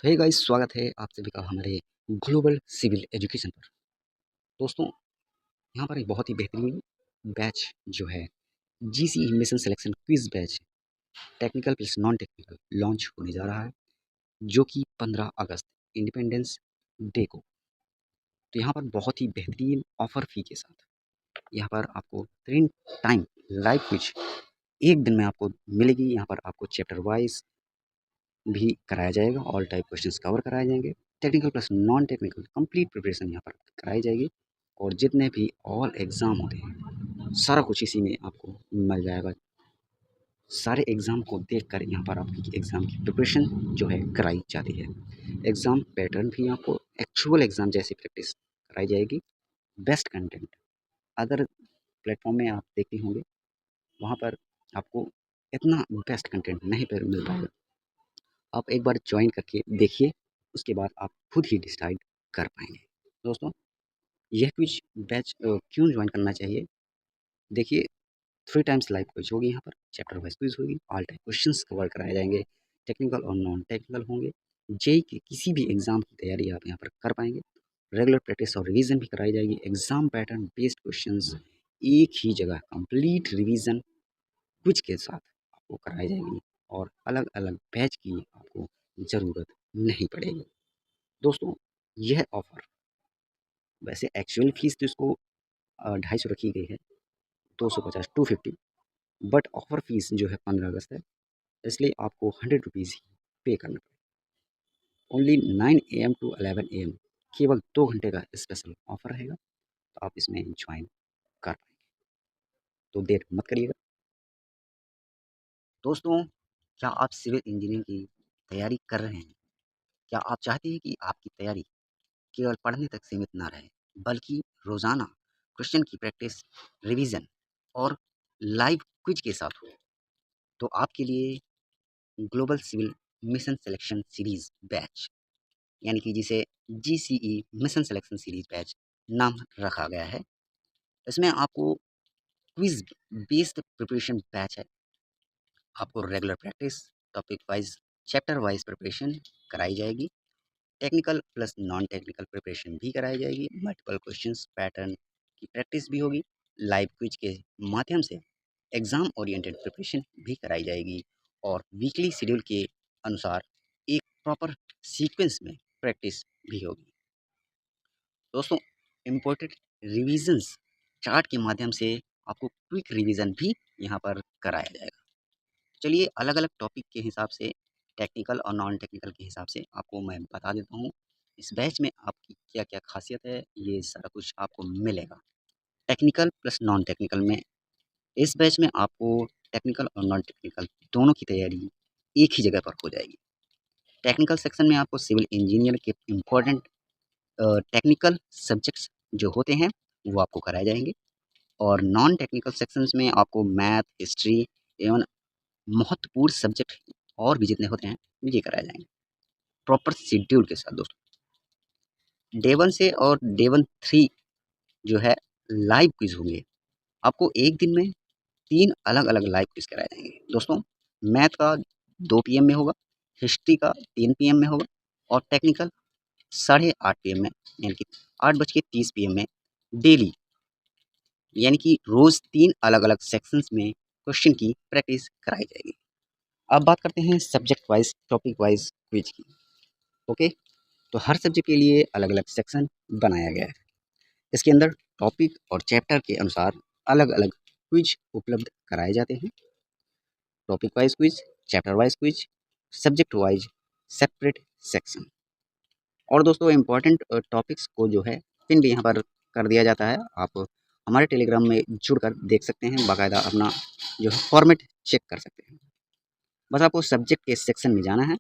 तो hey guys, स्वागत है आप सभी का हमारे ग्लोबल सिविल एजुकेशन पर। दोस्तों, यहाँ पर एक बहुत ही बेहतरीन बैच जो है GCE mission selection quiz batch technical plus non technical launch होने जा रहा है, जो कि 15 अगस्त इंडिपेंडेंस डे को। तो यहाँ पर बहुत ही बेहतरीन ऑफर फी के साथ यहाँ पर आपको 3 टाइम लाइव क्विज एक दिन में आपको मिलेगी। यहाँ पर आपको चैप्टर वाइज भी कराया जाएगा, ऑल टाइप क्वेश्चंस कवर कराए जाएंगे, technical plus non technical complete preparation यहाँ पर कराई जाएगी। और जितने भी ऑल एग्ज़ाम होते हैं सारा कुछ इसी में आपको मिल जाएगा। सारे एग्ज़ाम को देखकर यहाँ पर आपकी एग्ज़ाम की प्रिपरेशन जो है कराई जाती है। एग्ज़ाम पैटर्न भी आपको एक्चुअल एग्ज़ाम जैसी प्रैक्टिस कराई जाएगी। बेस्ट कंटेंट अदर प्लेटफॉर्म में आप देखते होंगे, वहाँ पर आपको इतना बेस्ट कंटेंट नहीं पर मिल पाएगा। आप एक बार ज्वाइन करके देखिए, उसके बाद आप खुद ही डिसाइड कर पाएंगे। दोस्तों, यह क्विज बैच क्यों ज्वाइन करना चाहिए? देखिए, 3 टाइम्स लाइव क्विज होगी, यहाँ पर चैप्टर वाइज क्विज होगी, ऑल टाइप क्वेश्चंस कवर कराए जाएंगे, टेक्निकल और नॉन टेक्निकल होंगे। जेई के किसी भी एग्ज़ाम की तैयारी आप यहाँ पर कर पाएंगे। रेगुलर प्रैक्टिस और रिवीजन भी कराई जाएगी। एग्ज़ाम पैटर्न बेस्ड क्वेश्चंस एक ही जगह कंप्लीट रिवीजन क्विज के साथ आपको कराई जाएगी और अलग-अलग बैच की आपको ज़रूरत नहीं पड़ेगी। दोस्तों, यह ऑफ़र वैसे एक्चुअल फ़ीस तो इसको 250 रखी गई है, 250 250, बट ऑफ़र फ़ीस जो है 15 अगस्त है, इसलिए आपको 100 रुपीज़ ही पे करना पड़ेगा। ओनली 9 AM टू 11 AM केवल 2 घंटे का स्पेशल ऑफ़र रहेगा, तो आप इसमें जॉइन कर पाएँगे। तो देर मत करिएगा। दोस्तों, क्या आप सिविल इंजीनियरिंग की तैयारी कर रहे हैं? क्या आप चाहते हैं कि आपकी तैयारी केवल पढ़ने तक सीमित ना रहे, बल्कि रोज़ाना क्वेश्चन की प्रैक्टिस, रिवीजन और लाइव क्विज के साथ हो? तो आपके लिए global civil mission selection series batch, यानी कि जिसे GCE mission selection series batch नाम रखा गया है, इसमें आपको क्विज बेस्ड प्रिपरेशन बैच है। आपको regular practice, topic wise, chapter wise preparation कराई जाएगी। Technical plus non technical preparation भी कराई जाएगी। मल्टीपल क्वेश्चंस पैटर्न की प्रैक्टिस भी होगी। लाइव क्विज के माध्यम से एग्ज़ाम ओरिएंटेड प्रिपरेशन भी कराई जाएगी और वीकली शेड्यूल के अनुसार एक प्रॉपर सीक्वेंस में प्रैक्टिस भी होगी। दोस्तों, इम्पोर्टेंट रिविजन्स चार्ट के माध्यम से आपको क्विक रिवीजन भी यहाँ पर कराया जाएगा। चलिए, अलग-अलग टॉपिक के हिसाब से, टेक्निकल और नॉन टेक्निकल के हिसाब से आपको मैं बता देता हूँ, इस बैच में आपकी क्या-क्या ख़ासियत है, ये सारा कुछ आपको मिलेगा। टेक्निकल प्लस नॉन टेक्निकल में इस बैच में आपको टेक्निकल और नॉन टेक्निकल दोनों की तैयारी एक ही जगह पर हो जाएगी। टेक्निकल सेक्शन में आपको सिविल इंजीनियर के इम्पोर्टेंट टेक्निकल सब्जेक्ट्स जो होते हैं, वो आपको कराए जाएँगे और नॉन टेक्निकल सेक्शंस में आपको मैथ, हिस्ट्री एवं महत्वपूर्ण सब्जेक्ट और भी जितने होते हैं, ये कराए जाएँगे, प्रॉपर शेड्यूल के साथ दोस्तों। डे 1 से और डे 1 3 जो है लाइव क्विज़ होंगे। आपको एक दिन में 3 अलग-अलग लाइव क्विज़ कराए जाएँगे। दोस्तों, मैथ का 2 पीएम में होगा, हिस्ट्री का 3 पीएम में होगा और टेक्निकल साढ़े 8 पीएम में, यानी कि 8:30 पीएम में डेली, यानी कि रोज़ 3 अलग-अलग सेक्शंस में क्वेश्चन की प्रैक्टिस कराई जाएगी। अब बात करते हैं subject wise, topic wise quiz की। ओके? तो हर सब्जेक्ट के लिए अलग-अलग सेक्शन बनाया गया है। इसके अंदर टॉपिक और चैप्टर के अनुसार अलग-अलग क्विज उपलब्ध कराए जाते हैं। Topic wise quiz, chapter wise quiz, subject wise separate section. और दोस्तों, इम्पोर्टेंट टॉपिक्स को जो है पिन भी यहाँ पर कर दिया जाता है। आप हमारे टेलीग्राम में जुड़कर देख सकते हैं, बाकायदा अपना जो है फॉर्मेट चेक कर सकते हैं। बस आपको सब्जेक्ट के सेक्शन में जाना है,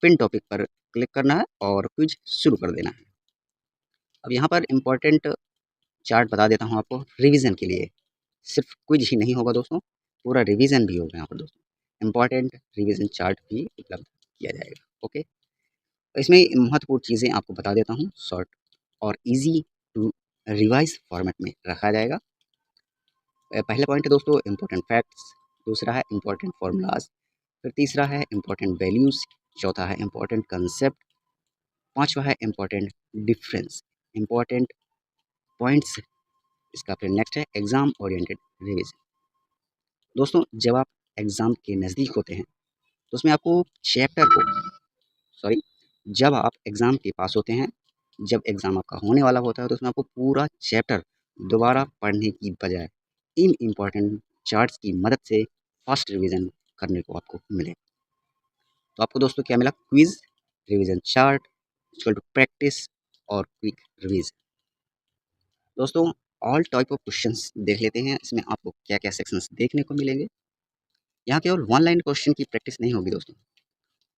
पिन टॉपिक पर क्लिक करना है और क्विज शुरू कर देना है। अब यहाँ पर इम्पोर्टेंट चार्ट बता देता हूँ आपको रिवीजन के लिए। सिर्फ क्विज ही नहीं होगा दोस्तों, पूरा रिवीजन भी होगा यहाँ पर दोस्तों। इम्पोर्टेंट रिवीजन चार्ट भी उपलब्ध किया जाएगा। ओके, इसमें महत्वपूर्ण चीज़ें आपको बता देता हूँ, शॉर्ट और इजी टू रिवाइज फॉर्मेट में रखा जाएगा। पहला पॉइंट है दोस्तों इम्पोर्टेंट फैक्ट्स, दूसरा है इम्पोर्टेंट फार्मूलाज, फिर तीसरा है इम्पोर्टेंट वैल्यूज़, चौथा है इम्पोर्टेंट कंसेप्ट पाँचवा है इम्पोर्टेंट डिफरेंस, इम्पोर्टेंट पॉइंट्स। इसका फिर नेक्स्ट है एग्ज़ाम ओरिएंटेड रिविज़न। दोस्तों जब आप एग्ज़ाम के नज़दीक होते हैं तो उसमें आपको चैप्टर को सॉरी जब आप एग्ज़ाम के पास होते हैं, जब एग्ज़ाम आपका होने वाला होता है तो उसमें आपको पूरा चैप्टर दोबारा पढ़ने की बजाय इन इम्पोर्टेंट चार्ट्स की मदद से फास्ट रिवीजन करने को आपको मिले। तो आपको दोस्तों क्या मिला? Quiz, revision chart, equal to practice और क्विक रिवीजन। दोस्तों ऑल टाइप ऑफ क्वेश्चंस देख लेते हैं, इसमें आपको क्या-क्या सेक्शंस देखने को मिलेंगे। यहाँ केवल वन लाइन क्वेश्चन की प्रैक्टिस नहीं होगी दोस्तों,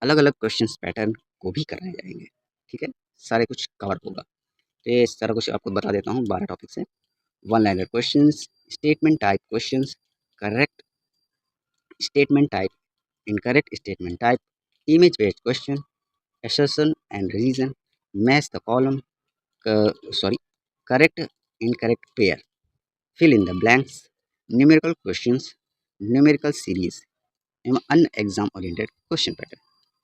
अलग-अलग क्वेश्चंस पैटर्न को भी कराए जाएँगे, ठीक है? सारे कुछ कवर होगा। तो ये सारा कुछ आपको बता देता हूँ 12 टॉपिक्स हैं। One liner questions, statement type questions, correct statement type, incorrect statement type, image based question, assertion and reason, match the column, correct incorrect pair, fill in the blanks, numerical questions, numerical series एवं अन्य exam oriented question pattern.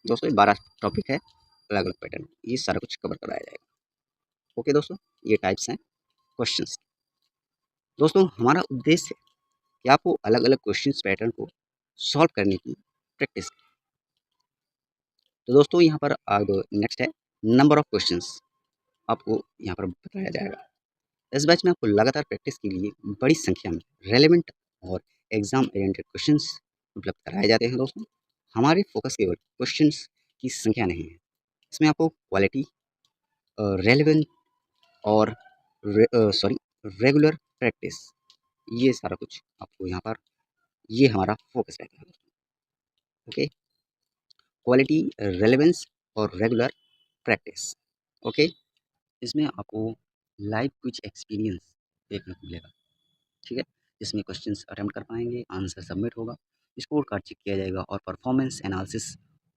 दोस्तों ये 12 topic है, अलग अलग pattern, ये सारा कुछ कवर कराया जाएगा। ओके दोस्तों, ये टाइप्स हैं क्वेश्चंस। दोस्तों हमारा उद्देश्य है कि आपको अलग अलग क्वेश्चंस पैटर्न को सॉल्व करने की प्रैक्टिस। तो दोस्तों यहाँ पर अब नेक्स्ट है नंबर ऑफ क्वेश्चंस, आपको यहाँ पर बताया जाएगा। इस बैच में आपको लगातार प्रैक्टिस के लिए बड़ी संख्या में रेलेवेंट और एग्जाम ओरिएंटेड क्वेश्चंस उपलब्ध कराए जाते हैं दोस्तों। हमारे फोकस केवल क्वेश्चंस की संख्या नहीं है, इसमें आपको क्वालिटी, रेलेवेंट और रेगुलर प्रैक्टिस, ये सारा कुछ आपको यहाँ पर, ये हमारा फोकस रहता है दोस्तों। ओके, क्वालिटी, रेलेवेंस और रेगुलर प्रैक्टिस। ओके, इसमें आपको लाइव कुछ एक्सपीरियंस देखने को मिलेगा, ठीक है? जिसमें क्वेश्चंस अटेम्प्ट कर पाएंगे, आंसर सबमिट होगा, स्कोर कार्ड चेक किया जाएगा और performance analysis,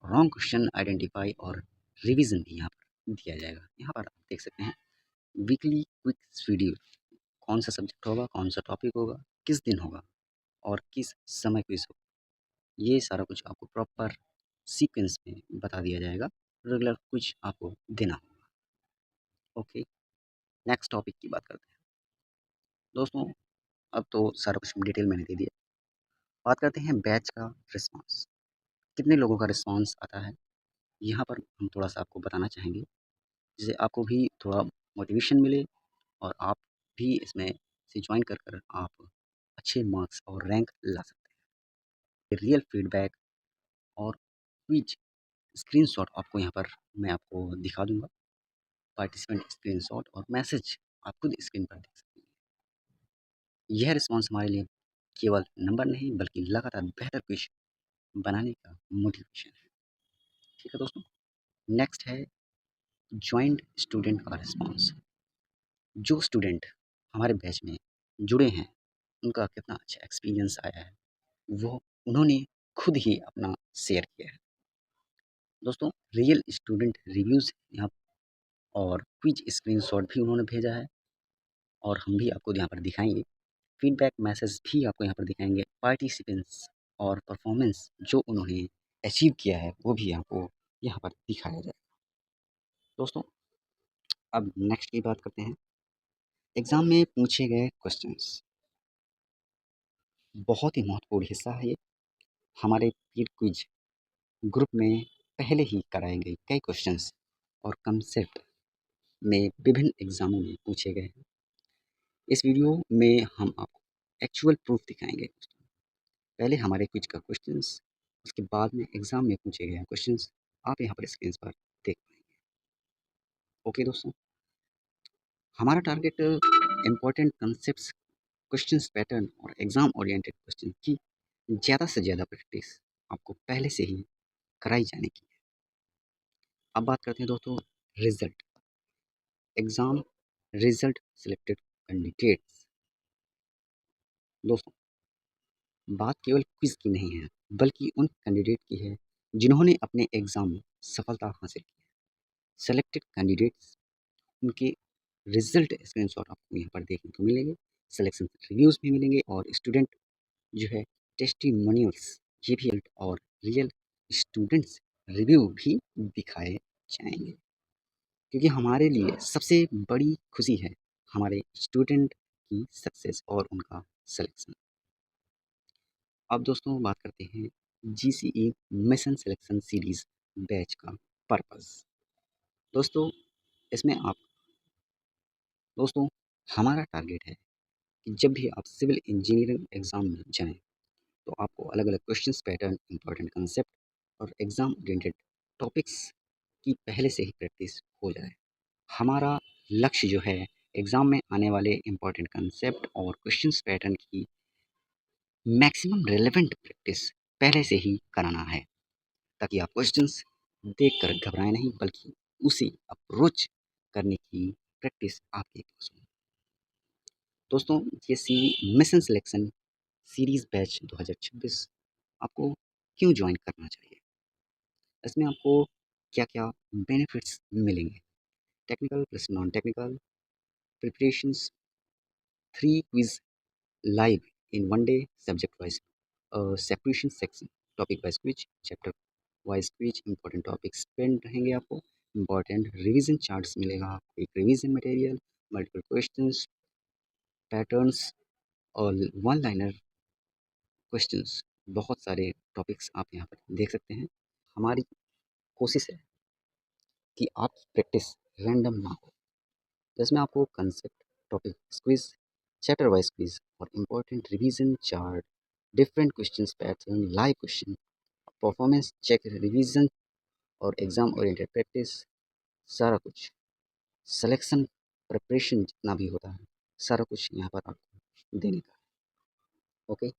wrong question identify और रिवीजन भी यहाँ पर दिया जाएगा। यहाँ पर आप देख सकते हैं वीकली क्विक शेड्यूल, कौन सा सब्जेक्ट होगा, कौन सा टॉपिक होगा, किस दिन होगा और किस समय क्विज होगा, ये सारा कुछ आपको प्रॉपर सीक्वेंस में बता दिया जाएगा। रेगुलर कुछ आपको देना होगा। ओके, नेक्स्ट टॉपिक की बात करते हैं दोस्तों। अब तो सारा कुछ डिटेल मैंने दे दिया। बात करते हैं बैच का रिस्पॉन्स, कितने लोगों का रिस्पॉन्स आता है, यहाँ पर हम थोड़ा सा आपको बताना चाहेंगे, जिससे आपको भी थोड़ा मोटिवेशन मिले और आप भी इसमें से ज्वाइन कर कर आप अच्छे मार्क्स और रैंक ला सकते हैं। रियल फीडबैक और क्विज स्क्रीनशॉट आपको यहाँ पर मैं आपको दिखा दूंगा, पार्टिसिपेंट स्क्रीनशॉट और मैसेज आप खुद स्क्रीन पर देख सकते हैं। यह रिस्पॉन्स हमारे लिए केवल नंबर नहीं बल्कि लगातार बेहतर क्विज बनाने का मोटिवेशन है, ठीक है दोस्तों। नेक्स्ट है जॉइंट स्टूडेंट का रिस्पॉन्स। जो स्टूडेंट हमारे बैच में जुड़े हैं उनका कितना अच्छा एक्सपीरियंस आया है, वो उन्होंने खुद ही अपना शेयर किया है दोस्तों। रियल स्टूडेंट रिव्यूज़ यहाँ और क्विज स्क्रीनशॉट भी उन्होंने भेजा है और हम भी आपको यहाँ पर दिखाएंगे। फीडबैक मैसेज भी आपको यहाँ पर दिखाएंगे। पार्टिसिपेंट्स और परफॉर्मेंस जो उन्होंने अचीव किया है वो भी आपको यहाँ पर दिखाया जाएगा दोस्तों। अब नेक्स्ट की बात करते हैं, एग्ज़ाम में पूछे गए क्वेश्चंस, बहुत ही महत्वपूर्ण हिस्सा है ये। हमारे पीर क्विज ग्रुप में पहले ही कराए गए कई क्वेश्चंस और कंसेप्ट में विभिन्न एग्जामों में पूछे गए हैं। इस वीडियो में हम आपको एक्चुअल प्रूफ दिखाएंगे। पहले हमारे क्विज का क्वेश्चंस, उसके बाद में एग्जाम में पूछे गए क्वेश्चंस आप यहाँ पर स्क्रीन पर देख पाएंगे। ओके दोस्तों, हमारा target important concept, questions pattern और एग्जाम ओरिएंटेड क्वेश्चन की ज़्यादा से ज़्यादा प्रैक्टिस आपको पहले से ही कराई जाने की है। अब बात करते हैं दोस्तों result, exam result selected candidates. दोस्तों बात केवल क्विज की नहीं है बल्कि उन कैंडिडेट की है जिन्होंने अपने एग्ज़ाम में सफलता हासिल की है। सेलेक्टेड कैंडिडेट्स, उनके रिजल्ट स्क्रीनशॉट आपको यहाँ पर देखने को मिलेंगे, सिलेक्शन रिव्यूज़ भी मिलेंगे और स्टूडेंट जो है टेस्टिमोनियल्स, ये भी और रियल स्टूडेंट्स रिव्यू भी दिखाए जाएंगे। क्योंकि हमारे लिए सबसे बड़ी खुशी है हमारे स्टूडेंट की सक्सेस और उनका सिलेक्शन। अब दोस्तों बात करते हैं जीसीई मिशन सिलेक्शन सीरीज़ बैच का पर्पस। दोस्तों इसमें आप दोस्तों हमारा टारगेट है कि जब भी आप सिविल इंजीनियरिंग एग्ज़ाम में जाएँ, तो आपको अलग-अलग क्वेश्चंस पैटर्न, इम्पोर्टेंट कांसेप्ट और एग्ज़ाम ओरिएंटेड टॉपिक्स की पहले से ही प्रैक्टिस हो जाए। हमारा लक्ष्य जो है एग्ज़ाम में आने वाले इम्पोर्टेंट कांसेप्ट और क्वेश्चंस पैटर्न की मैक्सिमम रिलेवेंट प्रैक्टिस पहले से ही कराना है, ताकि आप क्वेश्चंस देखकर घबराएँ नहीं बल्कि उसे अप्रोच करने की प्रैक्टिस आपके पास हो। दोस्तों ये मिशन सिलेक्शन सीरीज़ बैच 2026 आपको क्यों जॉइन करना चाहिए? इसमें आपको क्या-क्या बेनिफिट्स मिलेंगे? Technical plus non technical preparations, 3 quiz live in 1 day subject wise separation section, topic wise quiz, chapter wise quiz, important topics पेंड रहेंगे आपको, इम्पोर्टेंट रिवीजन चार्ट्स मिलेगा, एक revision material, multiple questions, patterns और वन लाइनर क्वेश्चंस, बहुत सारे topics आप यहाँ पर देख सकते हैं। हमारी कोशिश है कि आपकी प्रैक्टिस रैंडम ना हो, जिसमें आपको concept, topic quiz, chapter wise quiz और important revision chart, different questions pattern, live question, performance check, revision और एग्जाम ओरिएंटेड प्रैक्टिस, सारा कुछ सिलेक्शन प्रिपरेशन जितना भी होता है, सारा कुछ यहाँ पर आपको देने का है। ओके,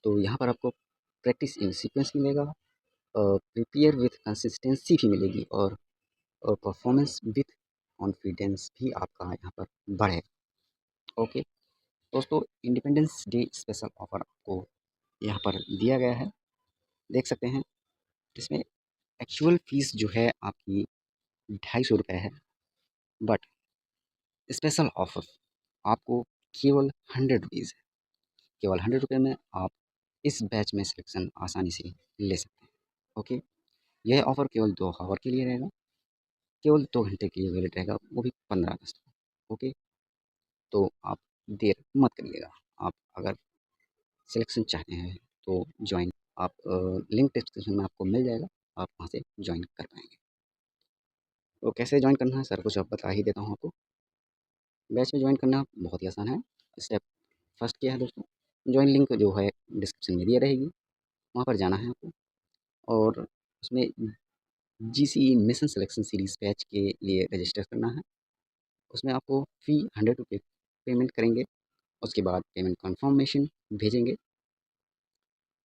तो यहाँ पर आपको प्रैक्टिस इन सीक्वेंस मिलेगा, प्रिपेयर विथ कंसिस्टेंसी भी मिलेगी और परफॉर्मेंस विथ कॉन्फिडेंस भी आपका यहाँ पर बढ़ेगा। ओके दोस्तों, इंडिपेंडेंस डे स्पेशल ऑफर आपको यहाँ पर दिया गया है, देख सकते हैं। इसमें एक्चुअल फ़ीस जो है आपकी 250 रुपये है, बट स्पेशल ऑफर आपको केवल 100 रुपीज़ है। केवल 100 रुपये में आप इस बैच में सिलेक्शन आसानी से ले सकते हैं। ओके, यह ऑफ़र केवल 2 आवर के लिए रहेगा, केवल 2 घंटे के लिए वैलिड रहेगा, वो भी 15 अगस्त को। ओके, तो आप देर मत करिएगा। आप अगर सिलेक्शन चाहते हैं तो जॉइन आप लिंक डिस्क्रिप्शन में आपको मिल जाएगा, आप वहाँ से जॉइन कर पाएँगे। तो कैसे जॉइन करना है सारा कुछ आप बता ही देता हूँ आपको। बैच में जॉइन करना बहुत ही आसान है। स्टेप फर्स्ट क्या है दोस्तों, जॉइन लिंक जो है डिस्क्रिप्शन में दिया रहेगी, वहाँ पर जाना है आपको और उसमें जीसीई मिशन सिलेक्शन सीरीज़ बैच के लिए रजिस्टर करना है। उसमें आपको फ़ी 100 रुपये पेमेंट करेंगे, उसके बाद पेमेंट कन्फर्मेशन भेजेंगे,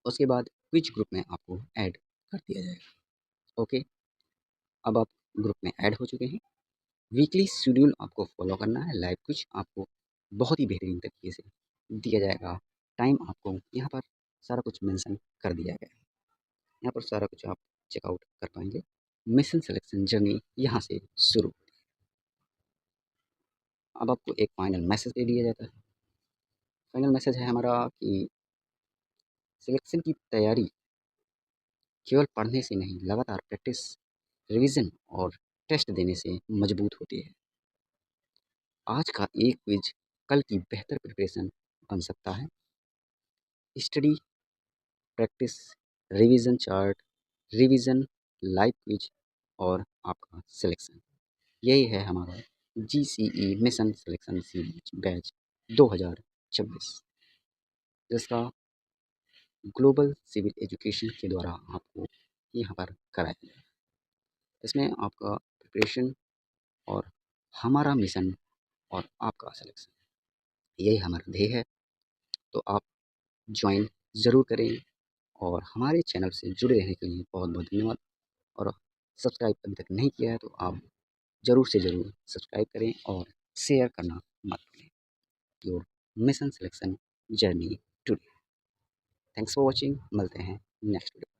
उसके बाद क्विज ग्रुप में आपको ऐड कर दिया जाएगा। ओके, अब आप ग्रुप में ऐड हो चुके हैं। वीकली शेड्यूल आपको फॉलो करना है, लाइव कुछ आपको बहुत ही बेहतरीन तरीके से दिया जाएगा। टाइम आपको यहाँ पर सारा कुछ मेंशन कर दिया गया है, यहाँ पर सारा कुछ आप चेकआउट कर पाएंगे। मिशन सिलेक्शन जर्नी यहाँ से शुरू। अब आपको एक फाइनल मैसेज दे दिया जाता है। फाइनल मैसेज है हमारा कि सिलेक्शन की तैयारी केवल पढ़ने से नहीं, लगातार प्रैक्टिस, रिवीजन और टेस्ट देने से मजबूत होती है। आज का एक क्विज कल की बेहतर प्रिपरेशन बन सकता है। Study, practice, revision chart, revision, live quiz और आपका सिलेक्शन, यही है हमारा जीसीई मिशन सिलेक्शन सीरीज बैच 2026, जिसका ग्लोबल सिविल एजुकेशन के द्वारा आपको यहाँ पर कराया जाए। इसमें आपका प्रिपरेशन और हमारा मिशन और आपका सिलेक्शन, यही हमारा ध्येय है। तो आप ज्वाइन ज़रूर करें और हमारे चैनल से जुड़े रहने के लिए बहुत बहुत धन्यवाद। और सब्सक्राइब अभी तक नहीं किया है तो आप ज़रूर से ज़रूर सब्सक्राइब करें और शेयर करना मत भूलें। Your mission selection journey today. Thanks for watching, मिलते हैं नेक्स्ट वीडियो।